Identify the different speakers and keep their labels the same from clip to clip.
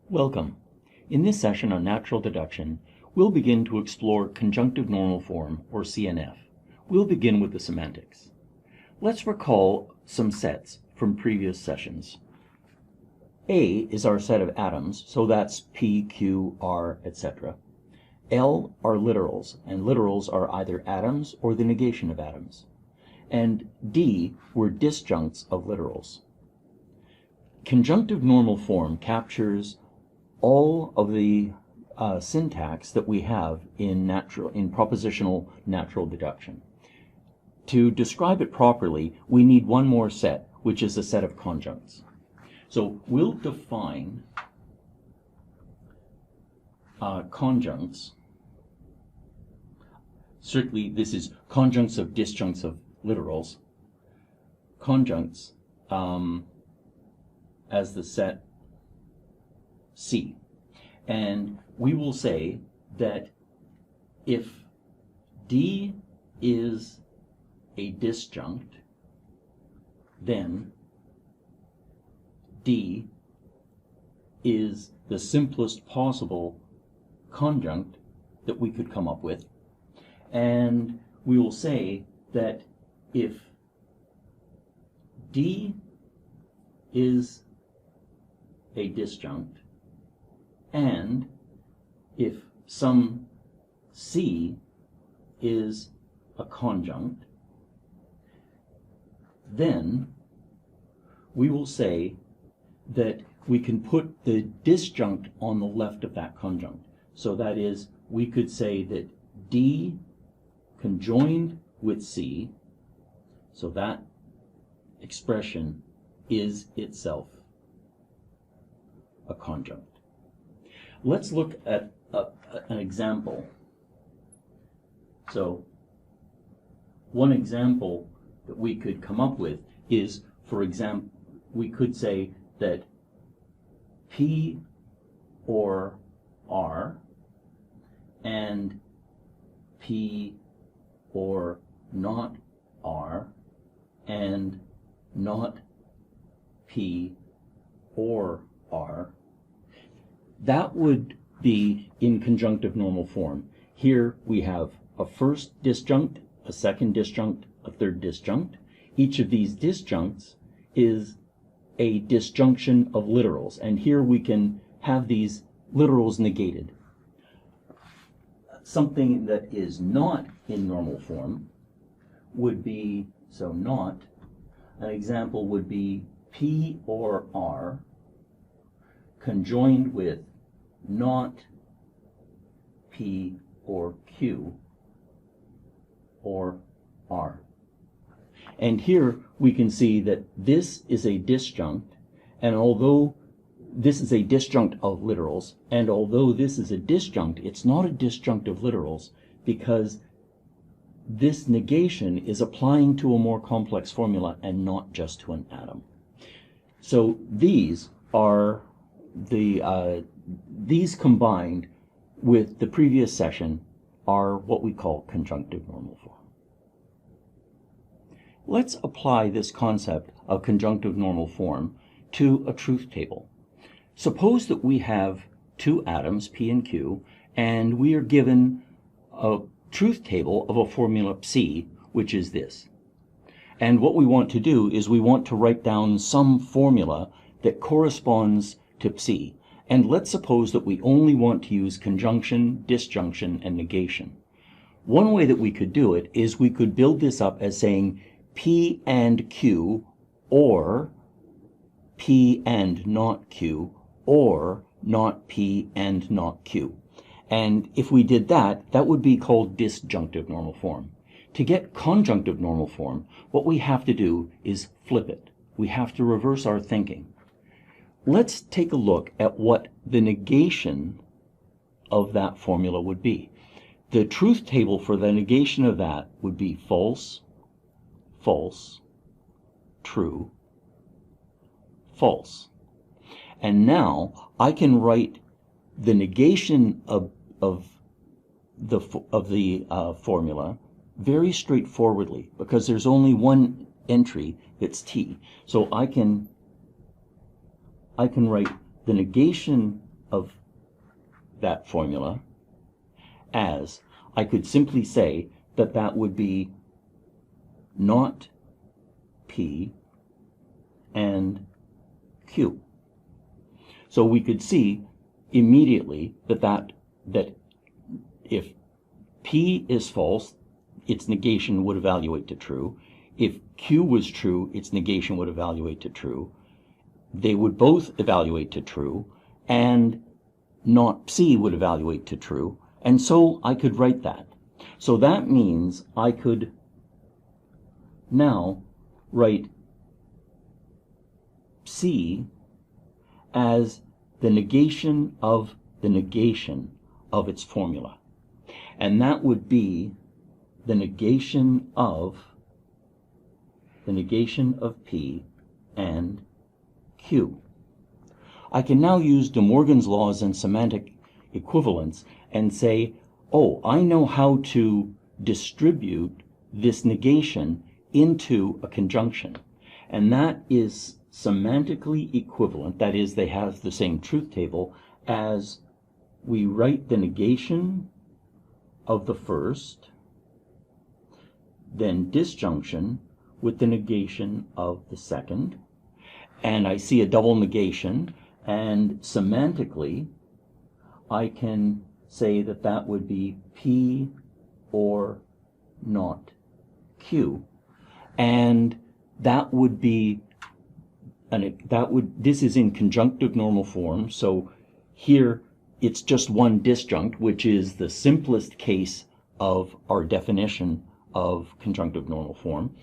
Speaker 1: Welcome. In this session on natural deduction, we'll begin to explore conjunctive normal form, or CNF. We'll begin with the semantics. Let's recall some sets from previous sessions. A is our set of atoms, so that's P, Q, R, etc. L are literals, and literals are either atoms or the negation of atoms. And D were disjuncts of literals. Conjunctive normal form captures all of the syntax that we have in propositional natural deduction. To describe it properly, we need one more set, which is a set of conjuncts. So we'll define conjuncts. Certainly this is conjuncts of disjuncts of literals. Conjuncts as the set C. And we will say that if D is a disjunct, then D is the simplest possible conjunct that we could come up with. And we will say that if D is a disjunct, and if some C is a conjunct, then we will say that we can put the disjunct on the left of that conjunct. So that is, we could say that D conjoined with C, so that expression is itself a conjunct. Let's look at an example. So one example that we could come up with is, for example, we could say that P or R and P or not R and not P or R, that would be in conjunctive normal form. Here we have a first disjunct, a second disjunct, a third disjunct. Each of these disjuncts is a disjunction of literals, and here we can have these literals negated. Something that is not in normal form would be, so not, an example would be P or R conjoined with not P or Q or R. And here we can see that this is a disjunct, and although this is a disjunct of literals, and although this is a disjunct, it's not a disjunct of literals because this negation is applying to a more complex formula and not just to an atom. So these are these combined with the previous session are what we call conjunctive normal form. Let's apply this concept of conjunctive normal form to a truth table. Suppose that we have two atoms, P and Q, and we are given a truth table of a formula Psi, which is this. And what we want to do is we want to write down some formula that corresponds to Psi. And let's suppose that we only want to use conjunction, disjunction, and negation. One way that we could do it is we could build this up as saying P and Q, or P and not Q, or not P and not Q. And if we did that, that would be called disjunctive normal form. To get conjunctive normal form, what we have to do is flip it. We have to reverse our thinking. Let's take a look at what the negation of that formula would be. The truth table for the negation of that would be false, false, true, false. And now I can write the negation of the formula very straightforwardly because there's only one entry that's t. So I can write the negation of that formula as, I could simply say that that would be not P and Q. So we could see immediately that if P is false, its negation would evaluate to true. If Q was true, its negation would evaluate to true. They would both evaluate to true, and not C would evaluate to true, and so I could write that. So that means I could now write C as the negation of its formula. And that would be the negation of P and Q. I can now use De Morgan's laws and semantic equivalence and say, oh, I know how to distribute this negation into a conjunction. And that is semantically equivalent, that is, they have the same truth table, as we write the negation of the first, then disjunction with the negation of the second, and I see a double negation, and semantically I can say that that would be P or not Q, and that would be this is in conjunctive normal form, so here it's just one disjunct, which is the simplest case of our definition of conjunctive normal form.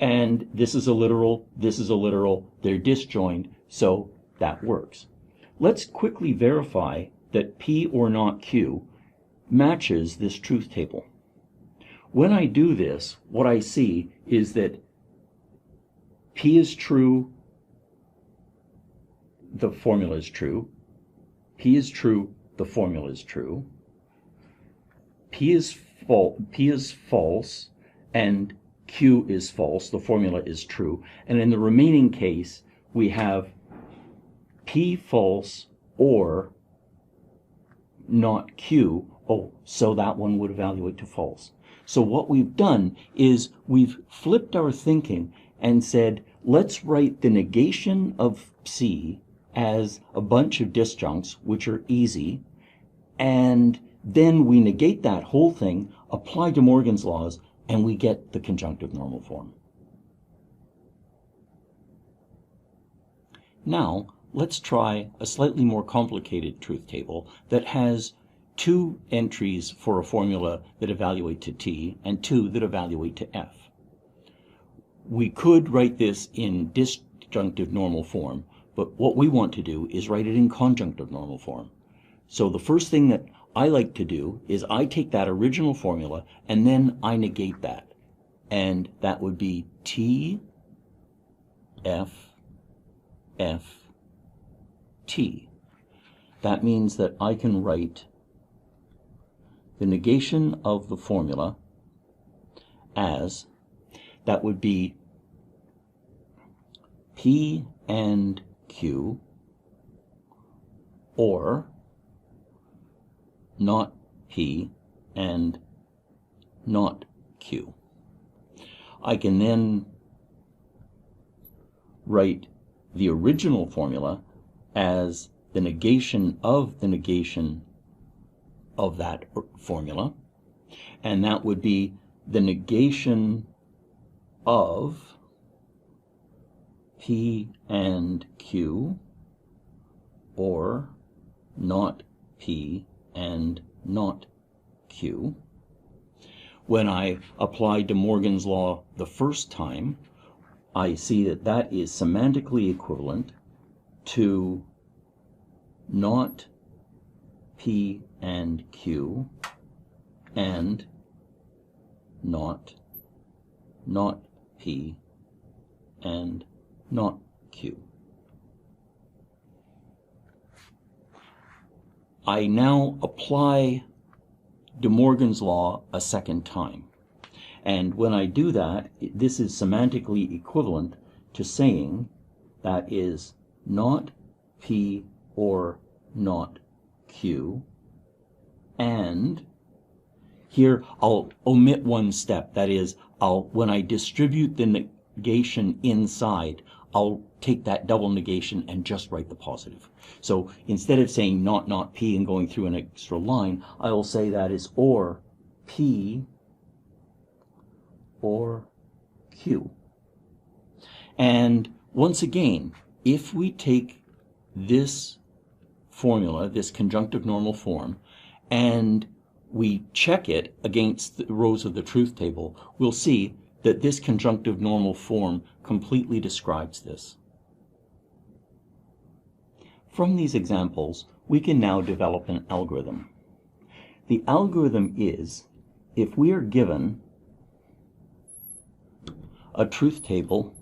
Speaker 1: And this is a literal, they're disjoint, so that works. Let's quickly verify that P or not Q matches this truth table. When I do this, what I see is that P is true, the formula is true. P is true, the formula is true. P is false, and Q is false, the formula is true. And in the remaining case, we have P false or not Q. Oh, so that one would evaluate to false. So what we've done is we've flipped our thinking and said, let's write the negation of C as a bunch of disjuncts, which are easy, and then we negate that whole thing, apply De Morgan's laws, and we get the conjunctive normal form. Now, let's try a slightly more complicated truth table that has two entries for a formula that evaluate to T and two that evaluate to F. We could write this in disjunctive normal form, but what we want to do is write it in conjunctive normal form. So the first thing that I like to do is I take that original formula and then I negate that. And that would be T, F, F, T. That means that I can write the negation of the formula as, that would be P and Q, or not P and not Q. I can then write the original formula as the negation of that formula, and that would be the negation of P and Q, or not P and not Q. When I apply De Morgan's law the first time, I see that that is semantically equivalent to not P and Q and not P and not Q. I now apply De Morgan's law a second time. And when I do that, this is semantically equivalent to saying that is not P or not Q, and here I'll omit one step. That is, when I distribute the negation inside, I'll take that double negation and just write the positive. So instead of saying not P and going through an extra line, I will say that is or P or Q. And once again, if we take this formula, this conjunctive normal form, and we check it against the rows of the truth table, we'll see that this conjunctive normal form completely describes this. From these examples, we can now develop an algorithm. The algorithm is, if we are given a truth table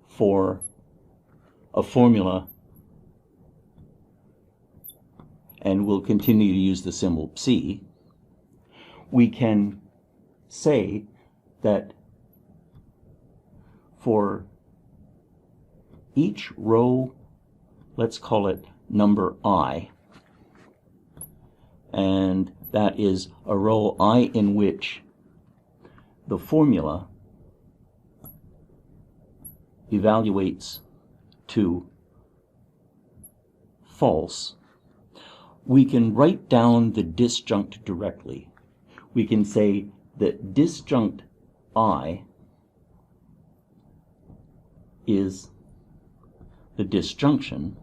Speaker 1: for a formula, and we'll continue to use the symbol psi, we can say that for each row, let's call it number I, and that is a row I in which the formula evaluates to false, we can write down the disjunct directly. We can say that disjunct I is the disjunction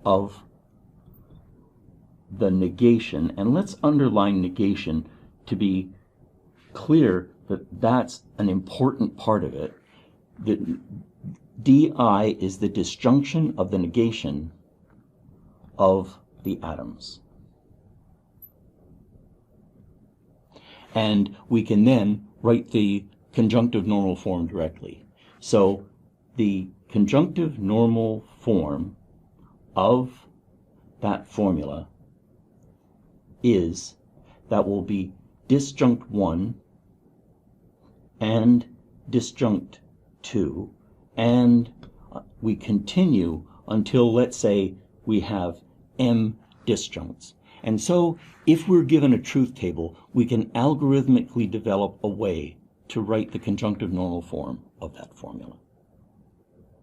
Speaker 1: of the negation, and let's underline negation to be clear that that's an important part of it. That DI is the disjunction of the negation of the atoms. And we can then write the conjunctive normal form directly. So the conjunctive normal form of that formula is, that will be disjunct 1 and disjunct 2, and we continue until, let's say, we have M disjuncts. And so if we're given a truth table, we can algorithmically develop a way to write the conjunctive normal form of that formula.